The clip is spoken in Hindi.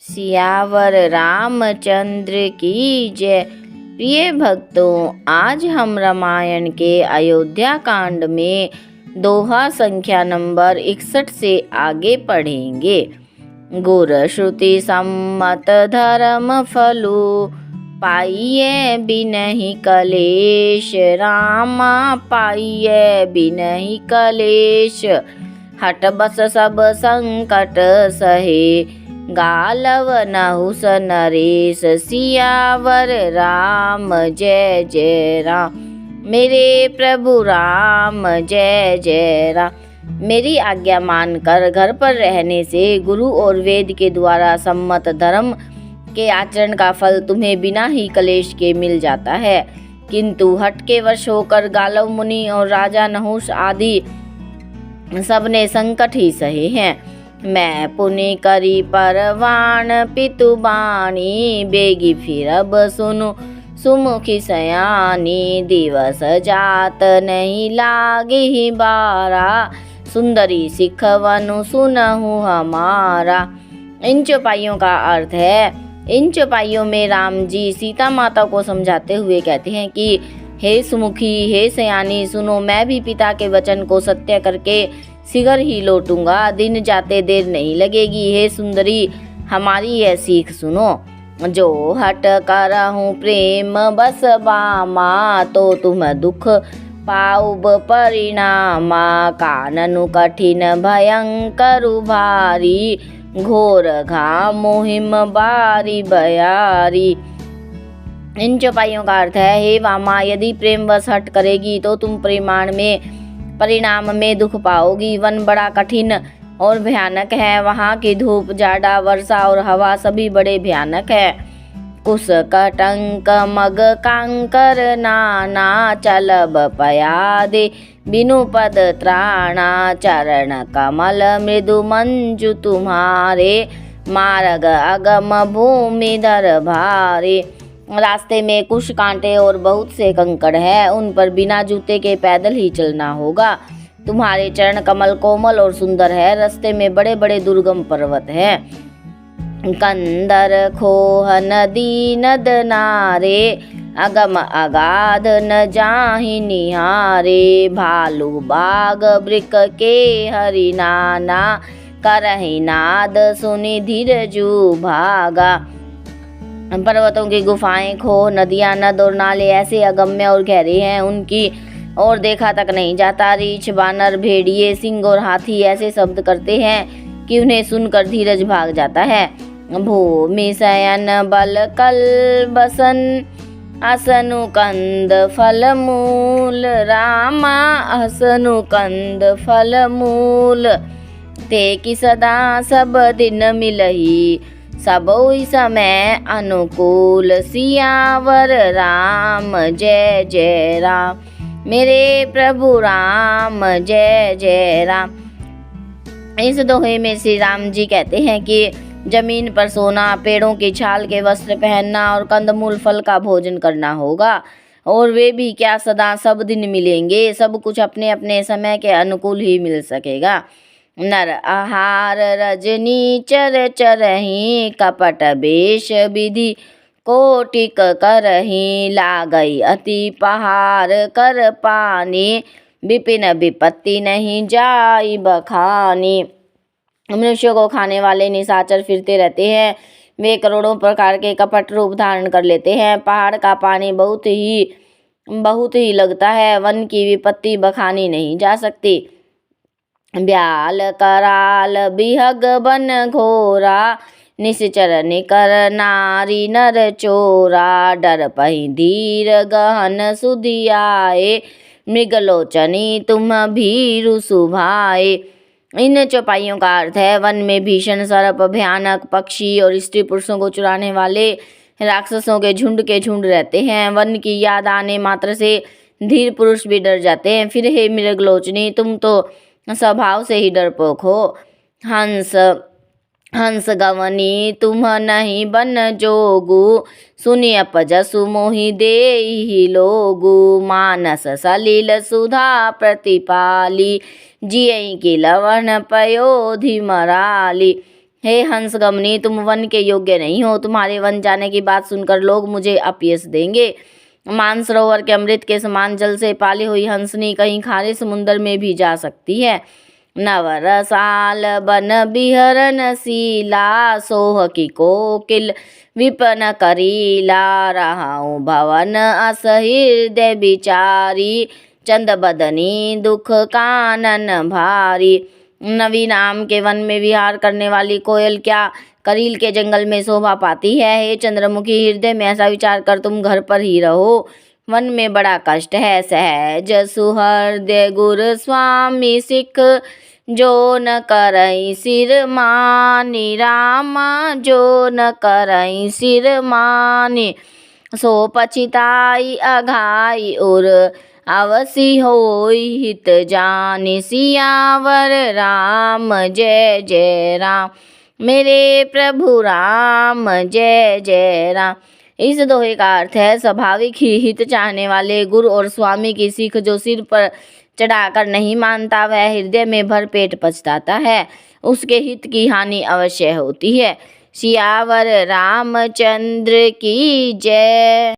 सियावर रामचंद्र की जय। प्रिय भक्तों, आज हम रामायण के अयोध्या कांड में दोहा संख्या नंबर 61 से आगे पढ़ेंगे। गुर श्रुति सम्मत धर्म फलु, पाइये बिनहि कलेश। रामा पाइये बिनहि कलेश। हट बस सब संकट सहे, गालव नहुस नरेश। सियावर राम जय जय राम, मेरे प्रभु राम जय जय राम। मेरी आज्ञा मानकर घर पर रहने से गुरु और वेद के द्वारा सम्मत धर्म के आचरण का फल तुम्हें बिना ही कलेश के मिल जाता है। किंतु हट के वश होकर गालव मुनि और राजा नहुस आदि सबने संकट ही सहे हैं। मैं पुनि करी परवान पितु बाणी, बेगी फिर अब सुनु सुमुखी सयानी। दिवस जात नहीं लागे ही बारा, सुंदरी सिखवनु सुनहु हमारा। इन चौपाइयों का अर्थ है, इन चौपाइयों में राम जी सीता माता को समझाते हुए कहते हैं कि हे सुमुखी, हे सयानी, सुनो, मैं भी पिता के वचन को सत्य करके शीघ्र ही लौटूंगा। दिन जाते देर नहीं लगेगी। हे सुंदरी, हमारी यह सीख सुनो। जो हट करहूँ प्रेम बस बामा, तो तुम दुख पाउब परिणामा। काननु कठिन भयंकर भारी, घोर घाम मुहिम बारी बयारी। इन चौपाइयों का अर्थ है, हे वामा, यदि प्रेम वश हट करेगी तो तुम परिणाम में दुख पाओगी। वन बड़ा कठिन और भयानक है। वहाँ की धूप, जाड़ा, वर्षा और हवा सभी बड़े भयानक है। कुश कटंक मग कांकर नाना, चलब पयादे बिनु पद त्राणा। चरण कमल मृदु मंजु तुम्हारे, मार्ग अगम भूमि धर भारे। रास्ते में कुछ कांटे और बहुत से कंकड़ है, उन पर बिना जूते के पैदल ही चलना होगा। तुम्हारे चरण कमल कोमल और सुंदर है। रास्ते में बड़े बड़े दुर्गम पर्वत हैं। कंदर खोह नदी नद नारे, अगम अगाध न जाहि निहारे। भालू बाग वृक के हरि नाना, करहि नाद सुनि धीरजु भागा। पर्वतों की गुफाएं, खोह, नदियां, नद और नाले ऐसे अगम्य और गहरे हैं, उनकी और देखा तक नहीं जाता। रीछ, बानर, भेड़िए, सिंह और हाथी ऐसे शब्द करते हैं कि उन्हें सुनकर धीरज भाग जाता है। भूमि शयन बल कल बसन, असनु कंद फल मूल। रामा असनु कंद फल मूल, ते कि सदा सब दिन मिलही, सबोई समय अनुकूल। सियावर राम जय जय राम, मेरे प्रभु राम जय जय राम। इस दोहे में श्री राम जी कहते हैं कि जमीन पर सोना, पेड़ों की छाल के वस्त्र पहनना और कंदमूल फल का भोजन करना होगा। और वे भी क्या सदा सब दिन मिलेंगे। सब कुछ अपने अपने समय के अनुकूल ही मिल सकेगा। नर आहार रजनी चर चरही, कपट बेश विधि कोटिक करही। लागई अति पहार कर पानी, विपिन विपत्ति नहीं जाई बखानी। मनुष्यों को खाने वाले निशाचर फिरते रहते हैं। वे करोड़ों प्रकार के कपट रूप धारण कर लेते हैं। पहाड़ का पानी बहुत ही लगता है। वन की विपत्ति बखानी नहीं जा सकती। ब्याल कराल बिहग बन घोरा, निश्चर निकर नारी नर चोरा। डर पही धीर गहन सुधियाए, मृगलोचनी तुम भीरु सुभाए। इन चौपाइयों का अर्थ है, वन में भीषण सर्प, भयानक पक्षी और स्त्री पुरुषों को चुराने वाले राक्षसों के झुंड रहते हैं। वन की याद आने मात्र से धीर पुरुष भी डर जाते हैं। फिर हे मृगलोचनी, तुम तो स्वभाव से ही डरपोक हो। हंस गवनी तुम नहीं बन जोगु, सुनि अपजसु मोहि देहि लोगु। मानस सलिल सुधा प्रतिपाली, जियहि की लवण पयोधि मराली। हे हंसगमनी, तुम वन के योग्य नहीं हो। तुम्हारे वन जाने की बात सुनकर लोग मुझे अपयश देंगे। मानसरोवर के अमृत के समान जल से पाली हुई हंसनी कहीं खारे समुद्र में भी जा सकती है। नवरसाल बन बिहरन शीला, सोह की कोकिल विपन करीला, रहाऊं भवन अस हृदय बिचारी, चंद बदनी दुख कानन भारी। नवीन आम के वन में विहार करने वाली कोयल क्या करील के जंगल में शोभा पाती है। हे चंद्रमुखी, हृदय में ऐसा विचार कर तुम घर पर ही रहो। वन में बड़ा कष्ट है। सहज सुहृदय गुरु स्वामी सिख, जो न करई सिर मानी, रामा जो न करई सिर मानी, सो पछिताई अघाई उर, अवसी होई हित जानी। सियावर राम जय जय राम, मेरे प्रभु राम जय जय राम। इस दोहे का अर्थ है, स्वाभाविक ही हित चाहने वाले गुरु और स्वामी की सीख जो सिर पर चढ़ाकर नहीं मानता, वह हृदय में भर पेट पछताता है। उसके हित की हानि अवश्य होती है। सियावर रामचंद्र की जय।